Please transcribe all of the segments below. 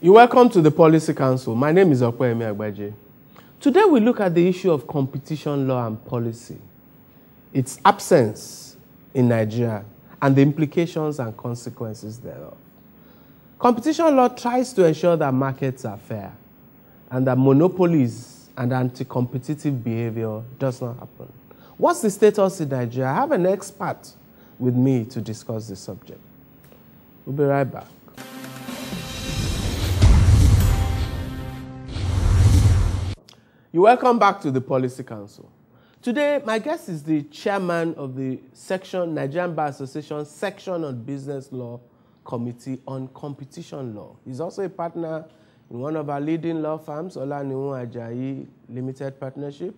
You're welcome to the Policy Council. My name is Okwemi Agbaje. Today we look at the issue of competition law and policy, its absence in Nigeria, and the implications and consequences thereof. Competition law tries to ensure that markets are fair and that monopolies and anti-competitive behavior does not happen. What's the status in Nigeria? I have an expert with me to discuss the subject. We'll be right back. You're welcome back to the Policy Council. Today, my guest is the chairman of the Nigerian Bar Association Section on Business Law Committee on Competition Law. He's also a partner in one of our leading law firms, Olaniwun Ajayi Limited Partnership,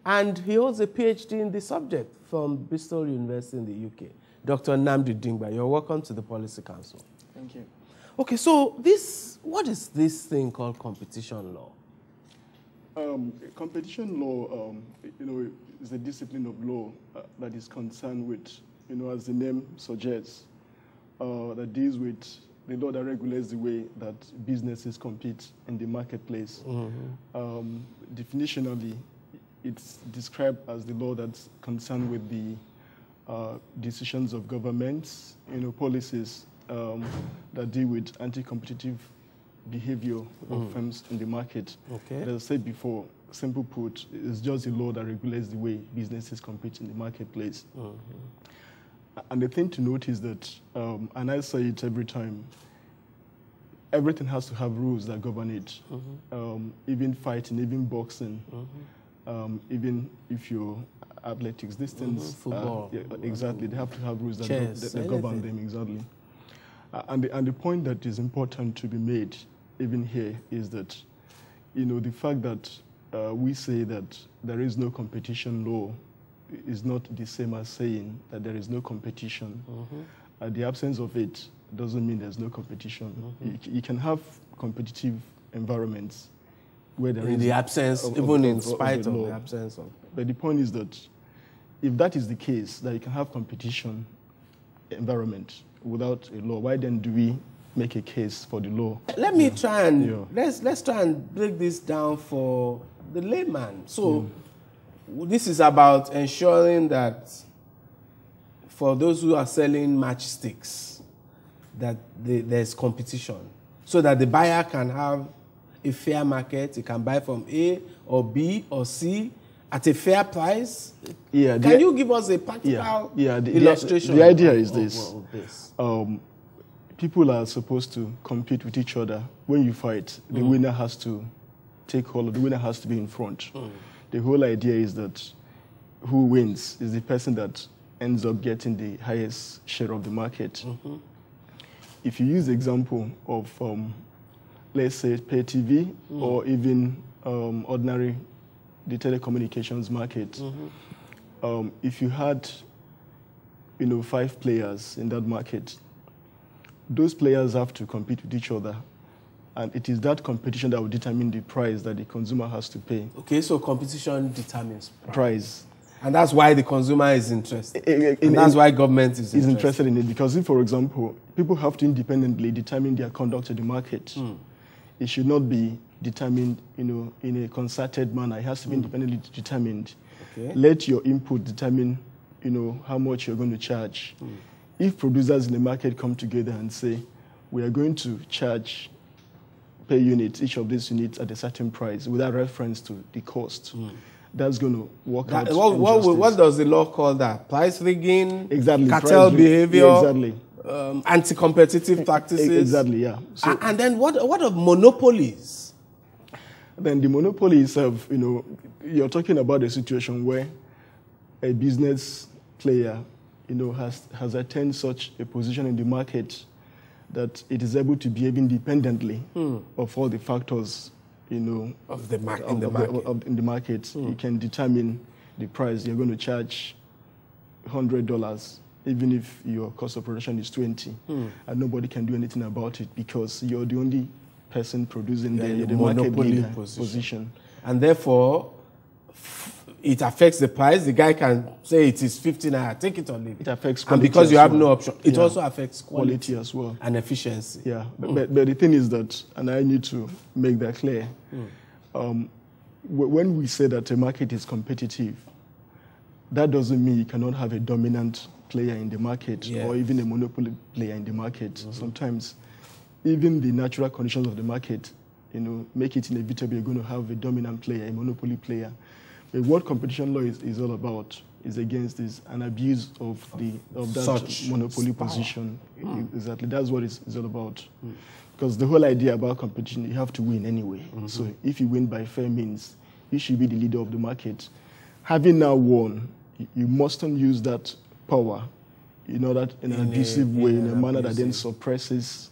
and he holds a PhD in the subject from Bristol University in the UK. Dr. Nnamdi Dimgba, you're welcome to the Policy Council. Thank you. Okay, so what is this thing called competition law? Competition law, is a discipline of law that is concerned with, as the name suggests, that deals with the law that regulates the way that businesses compete in the marketplace. Mm-hmm. Definitionally, it's described as the law that's concerned with the decisions of governments, policies that deal with anti-competitive behavior of firms in the market. Okay. As I said before, simple put, it's just a law that regulates the way businesses compete in the marketplace. Mm-hmm. And the thing to note is that, and I say it every time, everything has to have rules that govern it. Mm-hmm. Even fighting, even boxing, mm-hmm. Even if you're athletics, these things, football. Exactly, they have to have rules that, that govern them, exactly. And the point that is important to be made even here is that, the fact that we say that there is no competition law is not the same as saying that there is no competition. Mm-hmm. The absence of it doesn't mean there's no competition. Mm-hmm. You can have competitive environments where there is the absence, even in spite of the absence of. But the point is that if that is the case, that you can have competition environment without a law, why then do we make a case for the law? Let me try and let's try and break this down for the layman. So this is about ensuring that for those who are selling matchsticks, that there's competition, so that the buyer can have a fair market. He can buy from A or B or C at a fair price. Yeah. Can you give us a practical illustration? The idea is this. People are supposed to compete with each other. When you fight, the winner has to take hold, the winner has to be in front. The whole idea is that who wins is the person that ends up getting the highest share of the market. Mm-hmm. If you use the example of, let's say, pay TV or even ordinary the telecommunications market, mm-hmm. If you had, 5 players in that market, those players have to compete with each other, and it is that competition that will determine the price that the consumer has to pay. Okay, so competition determines price. And that's why the consumer is interested. And that's why government is interested in it. Because if, for example, people have to independently determine their conduct of the market, it should not be determined, in a concerted manner. It has to be independently determined. Okay. Let your input determine, how much you're going to charge. If producers in the market come together and say, we are going to charge per unit, each of these units at a certain price without reference to the cost, that's going to work out. What does the law call that? Price rigging? Exactly. Cartel behavior? Yeah, exactly. Anti-competitive practices? Exactly, yeah. So, and then what of monopolies? Then the monopoly itself, you're talking about a situation where a business player has attained such a position in the market that it is able to behave independently of all the factors, in the market. You can determine the price. You're going to charge $100, even if your cost of production is 20, and nobody can do anything about it because you're the only person producing the market leader position. And therefore, it affects the price. The guy can say it is 50 naira, take it or leave it. It affects quality. And because you have no option, it also affects quality as well. And efficiency. Yeah, but the thing is that, and I need to make that clear, when we say that a market is competitive, that doesn't mean you cannot have a dominant player in the market or even a monopoly player in the market. Sometimes even the natural conditions of the market, make it inevitable you're going to have a dominant player, a monopoly player. But what competition law is all about is against this, an abuse of that monopoly position. Exactly, that's what it's all about. Because the whole idea about competition, you have to win anyway. So if you win by fair means, you should be the leader of the market. Having now won, you mustn't use that power in an abusive way, in a manner that then suppresses,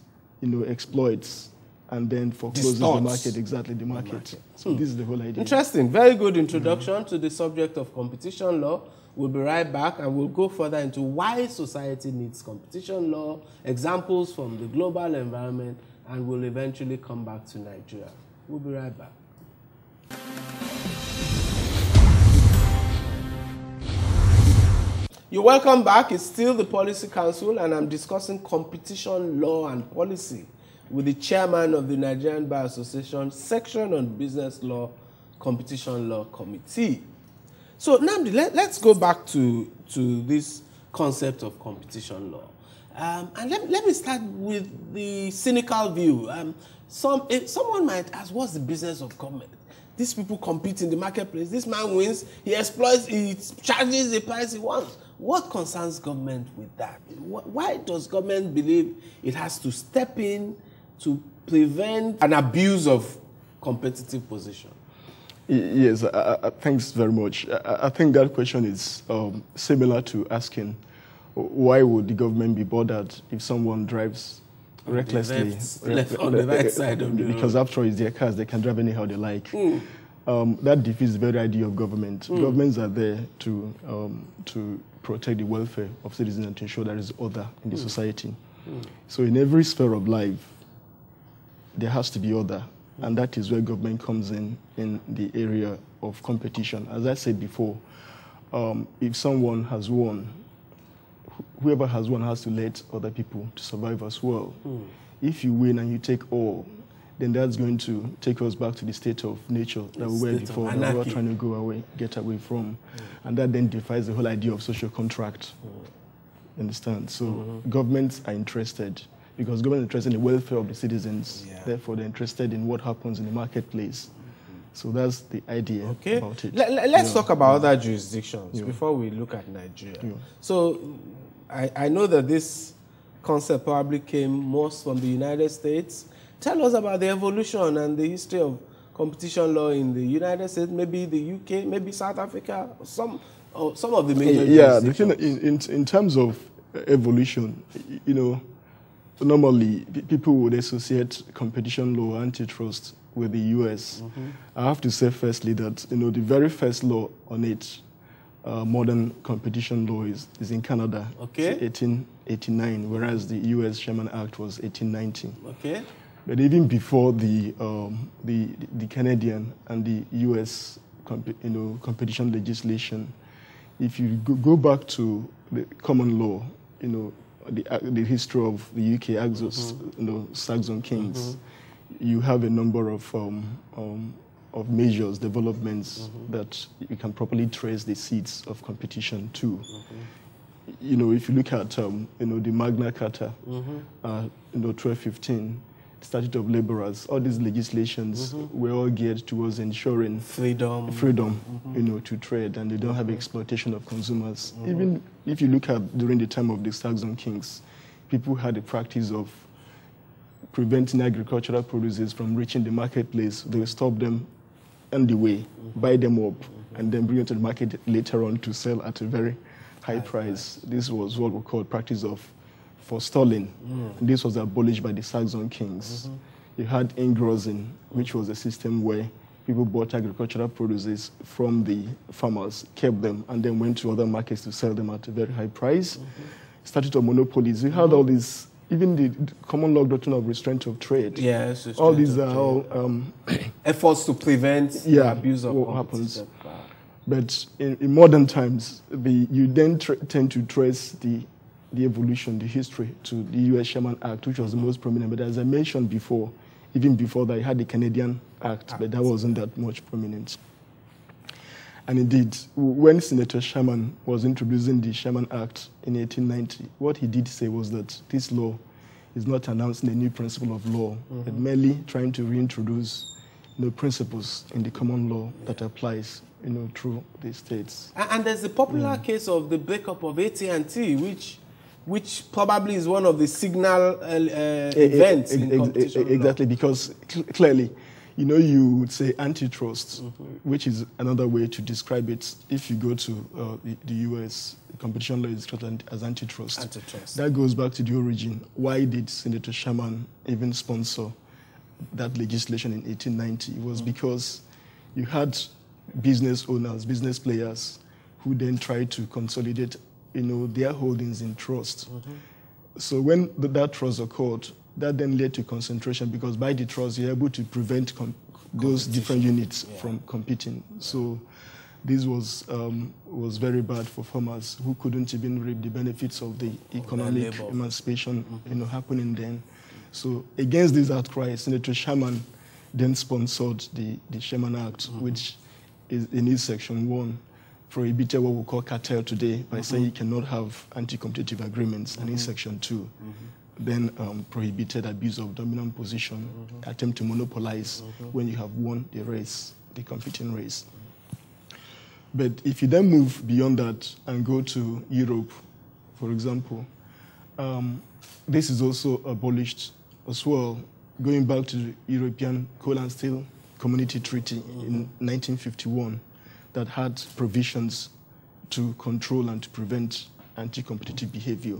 exploits, and then forecloses the market, the market. So this is the whole idea. Interesting. Very good introduction to the subject of competition law. We'll be right back and we'll go further into why society needs competition law, examples from the global environment, and we'll eventually come back to Nigeria. We'll be right back. You're welcome back. It's still the Policy Council, and I'm discussing competition law and policy with the chairman of the Nigerian Bar Association Section on Business Law, Competition Law Committee. So, Nnamdi, let's go back to this concept of competition law. And let me start with the cynical view. Someone might ask, what's the business of government? These people compete in the marketplace. This man wins, he exploits, he charges the price he wants. What concerns government with that? Why does government believe it has to step in to prevent an abuse of competitive position? Yes, thanks very much. I think that question is similar to asking, why would the government be bothered if someone drives recklessly on the right side of the road? Because after all, it's their cars, they can drive anyhow they like. That defeats the very idea of government. Governments are there to protect the welfare of citizens and to ensure there is order in the society. So in every sphere of life, there has to be order, and that is where government comes in the area of competition. As I said before, if someone has won, whoever has won has to let other people to survive as well. If you win and you take all, then that's going to take us back to the state of nature that we were before, that we were trying to get away from. And that then defies the whole idea of social contract. Understand? So governments are interested, because government is interested in the welfare of the citizens. Therefore, they're interested in what happens in the marketplace. So that's the idea about it. Let's talk about other jurisdictions before we look at Nigeria. So I know that this concept probably came most from the United States. Tell us about the evolution and the history of competition law in the United States, maybe the UK, maybe South Africa, some of the major jurisdictions. The thing, in terms of evolution, normally people would associate competition law, antitrust with the US. I have to say firstly that the very first law on it, modern competition law, is in Canada. 1889, whereas the US Sherman Act was 1890. But even before the Canadian and the US competition legislation, if you go back to the common law, the history of the UK Saxon kings, you have a number of measures, developments that you can properly trace the seeds of competition to. If you look at the Magna Carta, 1215, Statute of Laborers, all these legislations were all geared towards ensuring freedom, to trade, and they don't have exploitation of consumers. Even if you look at during the time of the Saxon kings, people had a practice of preventing agricultural produces from reaching the marketplace. They would stop them on the way, buy them up, and then bring them to the market later on to sell at a very high price. This was what we call practice of forestalling. This was abolished by the Saxon kings. You had engrossing, which was a system where people bought agricultural produces from the farmers, kept them, and then went to other markets to sell them at a very high price. Statute of monopolies. You had all these, even the common law doctrine of restraint of trade. All these are all efforts to prevent the abuse of what happens. But in modern times, you then tend to trace the evolution, the history to the U.S. Sherman Act, which was the most prominent. But as I mentioned before, even before that, you had the Canadian Act, but that wasn't that much prominent. And indeed, when Senator Sherman was introducing the Sherman Act in 1890, what he did say was that this law is not announcing a new principle of law, but merely trying to reintroduce principles in the common law that applies through the states. And there's the popular case of the breakup of AT&T, which probably is one of the signal events in competition law. Exactly, because clearly, you would say antitrust, which is another way to describe it. If you go to the U.S., competition law is described as antitrust. Antitrust. That goes back to the origin. Why did Senator Sherman even sponsor that legislation in 1890? It was because you had business owners, business players, who then tried to consolidate, their holdings in trust. So when that trust occurred, that then led to concentration, because by the trust, you're able to prevent those different units from competing. So this was very bad for farmers who couldn't even reap the benefits of the economic emancipation happening then. So against this outcry, Senator Sherman then sponsored the Sherman Act, which is in its section 1 prohibited what we call cartel today by saying you cannot have anti-competitive agreements, and in section 2 then prohibited abuse of dominant position, attempt to monopolize when you have won the race, the competing race. But if you then move beyond that and go to Europe, for example, this is also abolished as well, going back to the European Coal and Steel Community Treaty in 1951 that had provisions to control and to prevent anti-competitive behavior.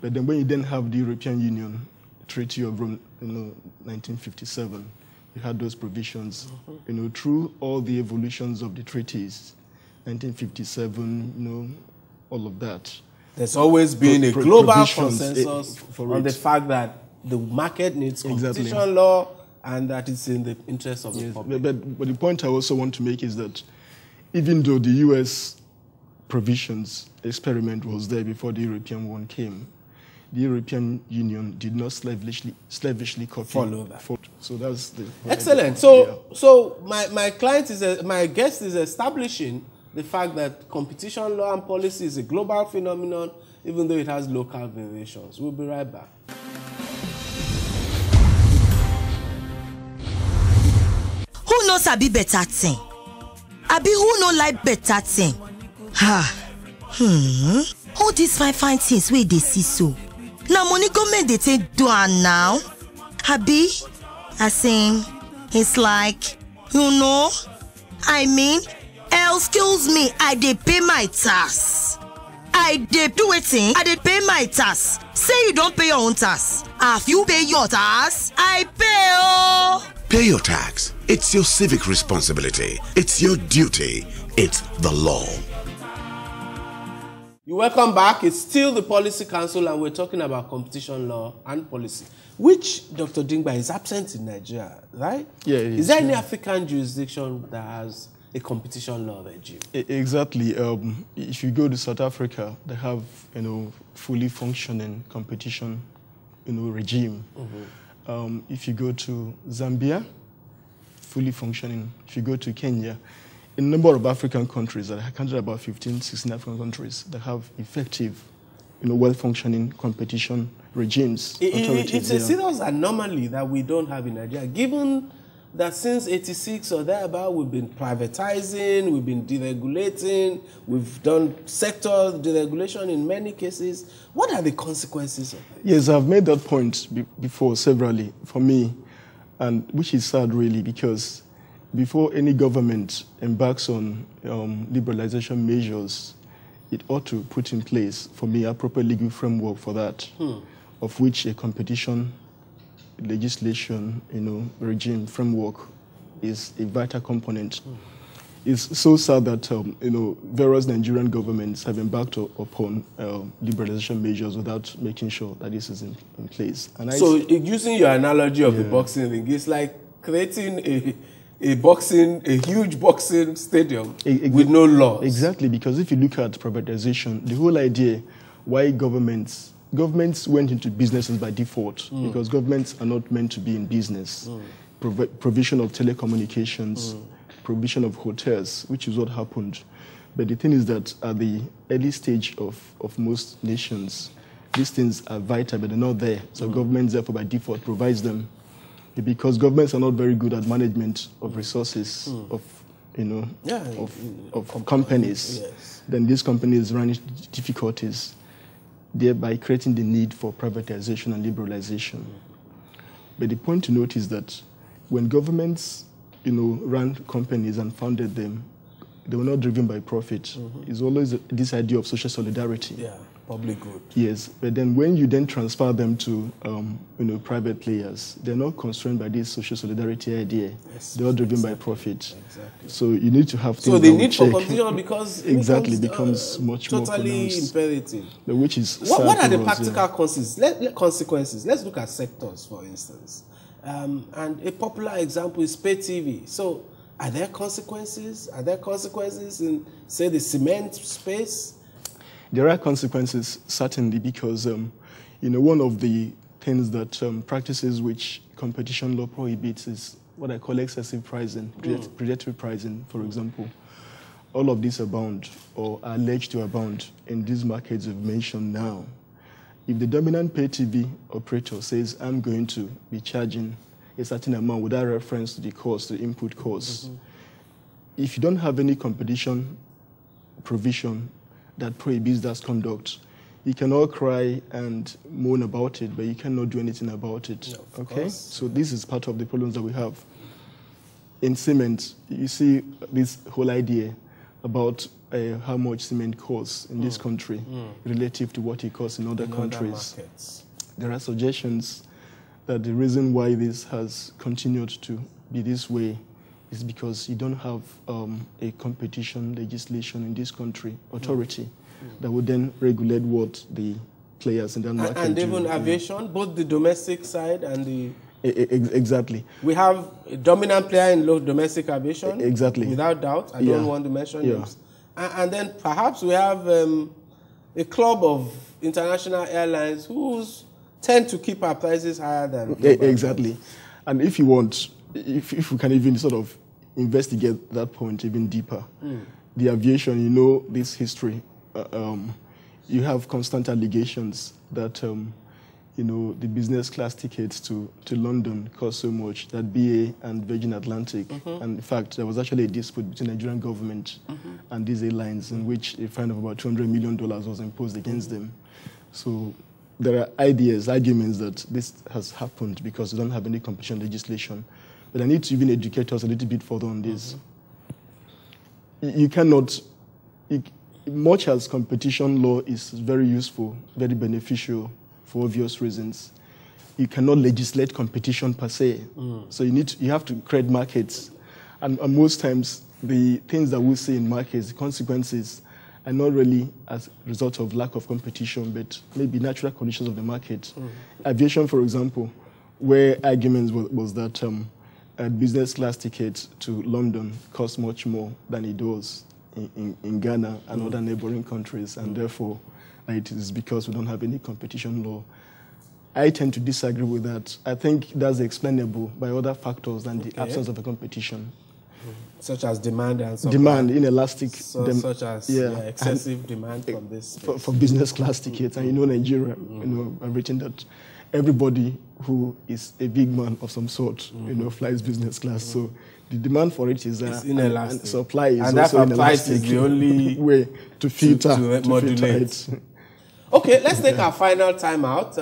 But then when you then have the European Union Treaty of Rome, 1957, you had those provisions, through all the evolutions of the treaties, 1957, all of that. There's always been a global consensus on the fact that the market needs competition law and that it's in the interest of the public. But the point I also want to make is that even though the U.S. provisions experiment was there before the European one came, the European Union did not slavishly follow that. So that's the excellent. So my guest is establishing the fact that competition law and policy is a global phenomenon, even though it has local variations. We'll be right back. Who knows abi better thing? Abi who no like better thing? All these fine things wey dey see so. Now money government they take do am now. Abi, it's like, excuse me, I dey pay my tax. I dey do wetin? I dey pay my tax. Say you don't pay your own tax. If you pay your tax, I pay oh. Pay your tax. It's your civic responsibility. It's your duty. It's the law. You're welcome back. It's still the Policy Council, and we're talking about competition law and policy, which Dr. Dimgba is absent in Nigeria, right? Yeah. Is there any African jurisdiction that has a competition law regime? Exactly. If you go to South Africa, they have fully functioning competition regime. If you go to Zambia, fully functioning. If you go to Kenya, in a number of African countries, I counted about 15, 16 African countries that have effective, well-functioning competition regimes. It's a serious anomaly that we don't have in Nigeria, given that since 86 or thereabout, we've been privatizing, we've been deregulating, we've done sector deregulation in many cases. What are the consequences of it? Yes, I've made that point before severally for me, and which is sad really, because before any government embarks on liberalization measures, it ought to put in place, for me, a proper legal framework for that, of which a competition legislation, regime framework is a vital component. It's so sad that, various Nigerian governments have embarked upon liberalization measures without making sure that this is in place. And so using your analogy of the boxing ring, it's like creating a huge boxing stadium with no laws. Exactly, because if you look at privatization, the whole idea why governments went into businesses by default, because governments are not meant to be in business. Provision of telecommunications, provision of hotels, which is what happened. But the thing is that at the early stage of most nations, these things are vital, but they're not there. So governments, therefore, by default, provides them. Because governments are not very good at management of resources, of companies. Yes. Then these companies run into difficulties, thereby creating the need for privatization and liberalization. But the point to note is that when governments, ran companies and founded them, they were not driven by profit. It's always this idea of social solidarity. Yeah, public good. Yes, but then when you then transfer them to, private players, they're not constrained by this social solidarity idea. Yes, they're all driven by profit. Exactly. So you need to have things. So the that need will for check. competition becomes much more totally pronounced. imperative. Which is What are the for us, practical consequences? Let's look at sectors, for instance. And a popular example is pay TV. So are there consequences? Are there consequences in, say, the cement space? There are consequences, certainly, because one of the things that practices which competition law prohibits is what I call excessive pricing, predatory pricing, for example. All of these abound or are alleged to abound in these markets we've mentioned now. If the dominant pay TV operator says, I'm going to be charging a certain amount without reference to the cost, the input costs, if you don't have any competition provision that prohibits that conduct, you can all cry and moan about it, but you cannot do anything about it. No, okay? So this is part of the problems that we have. In cement, you see this whole idea about how much cement costs in this country relative to what it costs in other countries. There are suggestions that the reason why this has continued to be this way is because you don't have a competition legislation in this country, authority, that would then regulate what the players in that market and do. even aviation, both the domestic side and the... Exactly. We have a dominant player in domestic aviation. Exactly. Without doubt. I don't want to mention names. And then perhaps we have a club of international airlines who tend to keep our prices higher than... Exactly. And if you want, if we can even sort of investigate that point even deeper, the aviation, this history, you have constant allegations that, the business class tickets to London cost so much that BA and Virgin Atlantic, and in fact, there was actually a dispute between the Nigerian government and these airlines in which a fine of about $200 million was imposed against them. So there are arguments that this has happened because we don't have any competition legislation. But I need to even educate us a little bit further on this. You cannot, much as competition law is very useful, very beneficial for obvious reasons, you cannot legislate competition per se. So you have to create markets. And most times, the things that we see in markets, the consequences, are not really as a result of lack of competition, but maybe natural conditions of the market. Aviation, for example, where arguments was that a business class ticket to London costs much more than it does in Ghana and other neighboring countries, and therefore it is because we don't have any competition law. I tend to disagree with that. I think that's explainable by other factors than the absence of a competition. Such as demand and supply. Demand, inelastic. Such as excessive demand from this space. For business class tickets. And Nigeria, I've written that everybody who is a big man of some sort, flies business class. So the demand for it is inelastic. And supply is and also inelastic. Price is the only way to filter, to modulate. Filter it. Okay, let's take our final time out.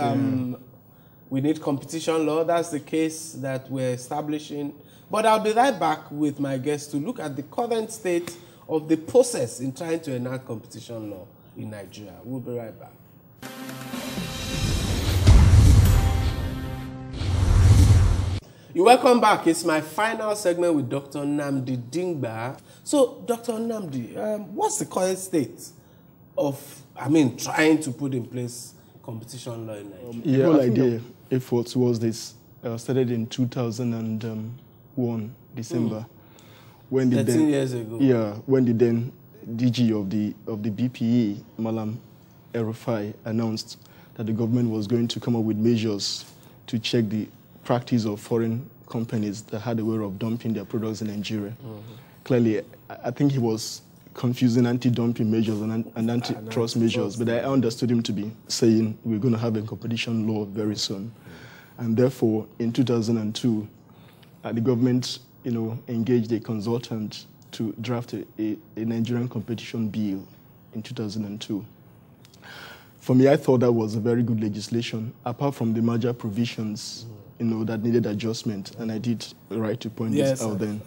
We need competition law. That's the case that we're establishing. But I'll be right back with my guests to look at the current state of the process in trying to enact competition law in Nigeria. We'll be right back. You're welcome back. It's my final segment with Dr. Nnamdi Dimgba. So, Dr. Nnamdi, what's the current state of, trying to put in place competition law in Nigeria? The whole idea, efforts was this, started in 2001 December, when the 13 years ago. Yeah, when the then DG of the BPE, Malam El-Rufai, announced that the government was going to come up with measures to check the practice of foreign companies that had a way of dumping their products in Nigeria. Clearly, I think he was confusing anti-dumping measures and antitrust measures, but I understood him to be saying we're going to have a competition law very soon. And therefore, in 2002, the government, engaged a consultant to draft a Nigerian competition bill in 2002. For me, I thought that was a very good legislation, apart from the merger provisions, that needed adjustment, and I did right to point this out then.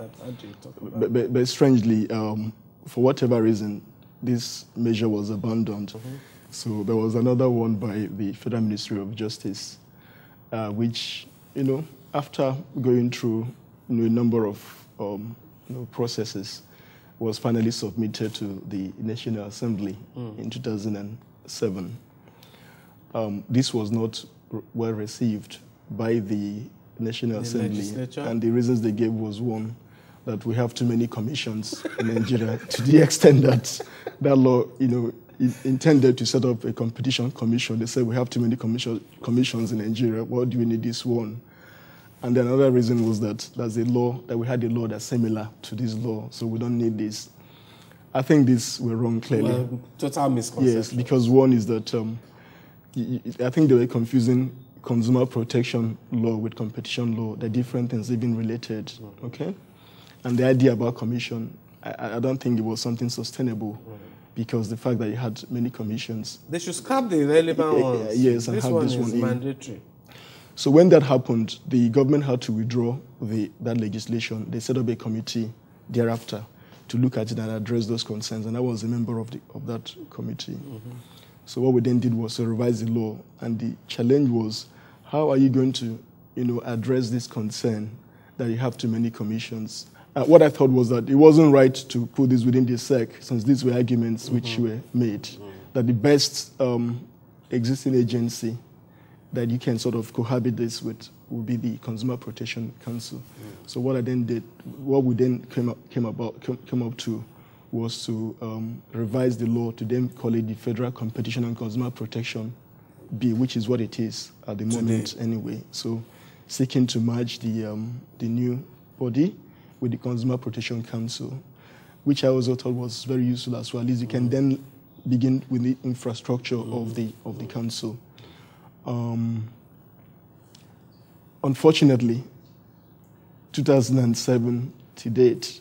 But strangely, for whatever reason, this measure was abandoned. So there was another one by the Federal Ministry of Justice, which, after going through a number of processes, was finally submitted to the National Assembly in 2007. This was not well received by the National Assembly, and the reasons they gave was one, that we have too many commissions in Nigeria, to the extent that that law, intended to set up a competition commission. They said we have too many commissions in Nigeria. Why do we need this one? And then another reason was that we had a law that's similar to this law, so we don't need this. I think these were wrong, clearly. Well, total misconception. Yes, because one is that I think they were confusing consumer protection law with competition law. They're different things, even related, okay? And the idea about commission, I don't think it was something sustainable, because the fact that you had many commissions. They should scrap the irrelevant ones. Yes, and this have one this one is in. mandatory. So when that happened, the government had to withdraw that legislation. They set up a committee thereafter to look at it and address those concerns, and I was a member of that committee. So what we then did was to revise the law, and the challenge was, how are you going to, address this concern that you have too many commissions? What I thought was that it wasn't right to put this within the SEC, since these were arguments which were made, that the best existing agency that you can sort of cohabit this with would be the Consumer Protection Council. So what I then did, what we then came up to, was to revise the law to then call it the Federal Competition and Consumer Protection Bill, which is what it is at the moment anyway. So seeking to merge the new body with the Consumer Protection Council, which I also thought was very useful as well. At least you can then begin with the infrastructure of the council. Unfortunately, 2007 to date,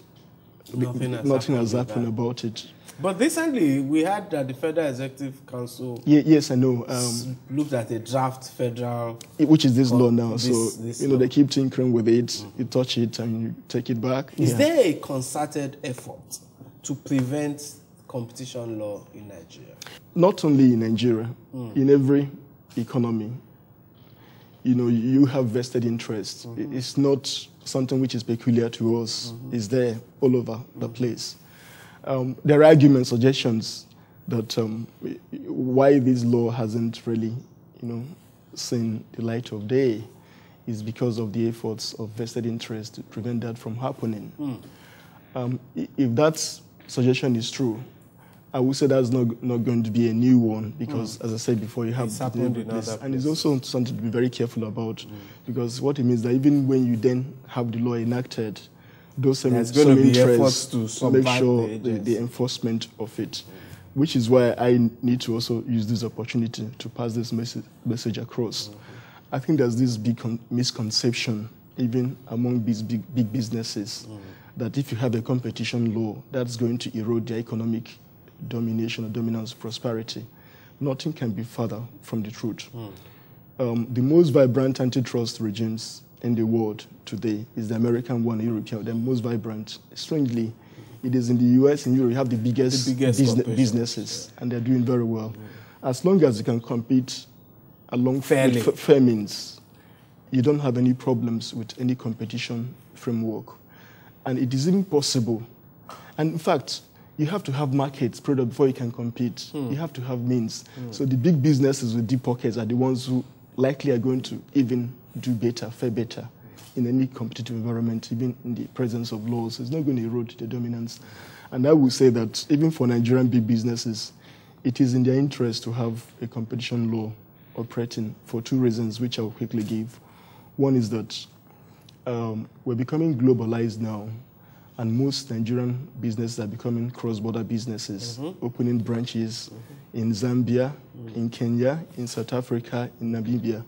nothing has happened about it. But recently, we had that the Federal Executive Council yes, I know. Looked at a draft federal... Which is this law now. This law. They keep tinkering with it. You touch it and you take it back. Is there a concerted effort to prevent competition law in Nigeria? Not only in Nigeria, in every economy. You have vested interest. It's not something which is peculiar to us. It's there all over the place. There are arguments, suggestions that why this law hasn't really, seen the light of day is because of the efforts of vested interest to prevent that from happening. If that suggestion is true, I would say that's not going to be a new one, because, as I said before, you have this, and it's also something to be very careful about, because what it means that even when you then have the law enacted, those same interests to make sure the enforcement of it, which is why I need to also use this opportunity to pass this message across. I think there's this big misconception, even among these big businesses, that if you have a competition law, that's going to erode their economic domination or dominance, prosperity. Nothing can be further from the truth. The most vibrant antitrust regimes in the world today is the American one, European, the most vibrant. Strangely, it is in the US and Europe, you have the biggest businesses, and they're doing very well. As long as you can compete along fair means, you don't have any problems with any competition framework. And it is even possible. And in fact, you have to have markets, product, before you can compete. You have to have means. So the big businesses with deep pockets are the ones who likely are going to even do better, fare better. in any competitive environment, even in the presence of laws. It's not going to erode the dominance. And I would say that even for Nigerian big businesses, it is in their interest to have a competition law operating for two reasons, which I'll quickly give. One is that we're becoming globalized now, and most Nigerian businesses are becoming cross-border businesses, opening branches in Zambia, in Kenya, in South Africa, in Namibia.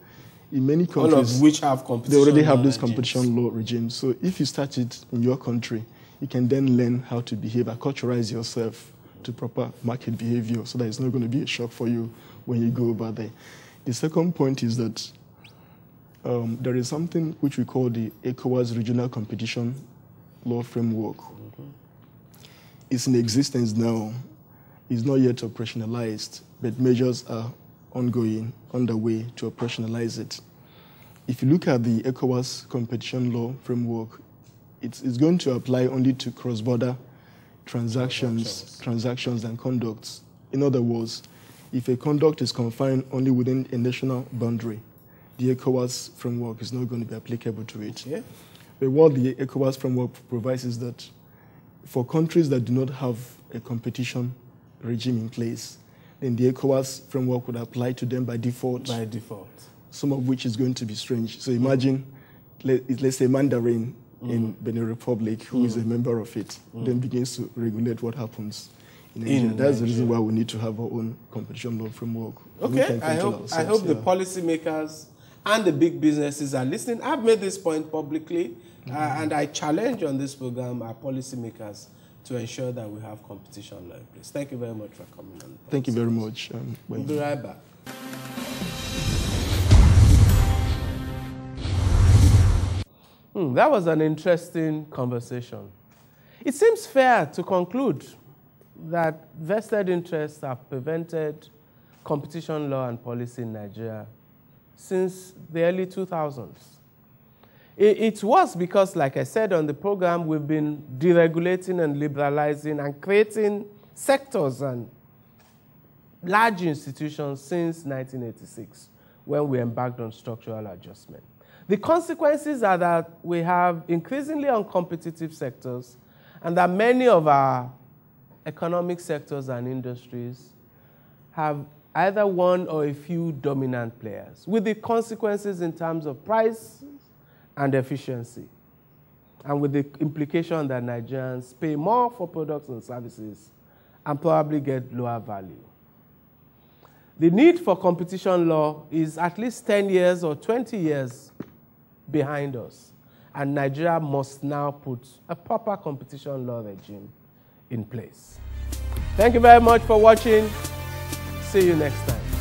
In many countries, all of which have competition, they already have this regimes. competition law regime. So if you start it in your country, you can then learn how to behave, acculturalize yourself to proper market behavior, so that it's not going to be a shock for you when you go over there. The second point is that there is something which we call the ECOWAS Regional Competition Law Framework. It's in existence now. It's not yet operationalized, but measures are underway to operationalize it. If you look at the ECOWAS Competition Law Framework, it's going to apply only to cross-border transactions and conducts. In other words, if a conduct is confined only within a national boundary, the ECOWAS framework is not going to be applicable to it. Yeah. But what the ECOWAS framework provides is that for countries that do not have a competition regime in place, then the ECOWAS framework would apply to them by default. By default. Some of which is going to be strange. So imagine, let's say Mandarin in Benin Republic, who is a member of it, then begins to regulate what happens in Nigeria. That's the reason why we need to have our own competition law framework. Okay, I hope the policymakers and the big businesses are listening. I've made this point publicly, and I challenge on this program our policymakers to ensure that we have competition law in place. Thank you very much for coming on. Thank you very much. We'll be right back. That was an interesting conversation. It seems fair to conclude that vested interests have prevented competition law and policy in Nigeria since the early 2000s. It was because, like I said on the program, we've been deregulating and liberalizing and creating sectors and large institutions since 1986, when we embarked on structural adjustment. The consequences are that we have increasingly uncompetitive sectors, and that many of our economic sectors and industries have either one or a few dominant players, with the consequences in terms of price and efficiency, and with the implication that Nigerians pay more for products and services and probably get lower value. The need for competition law is at least 10 years or 20 years behind us, and Nigeria must now put a proper competition law regime in place. Thank you very much for watching. See you next time.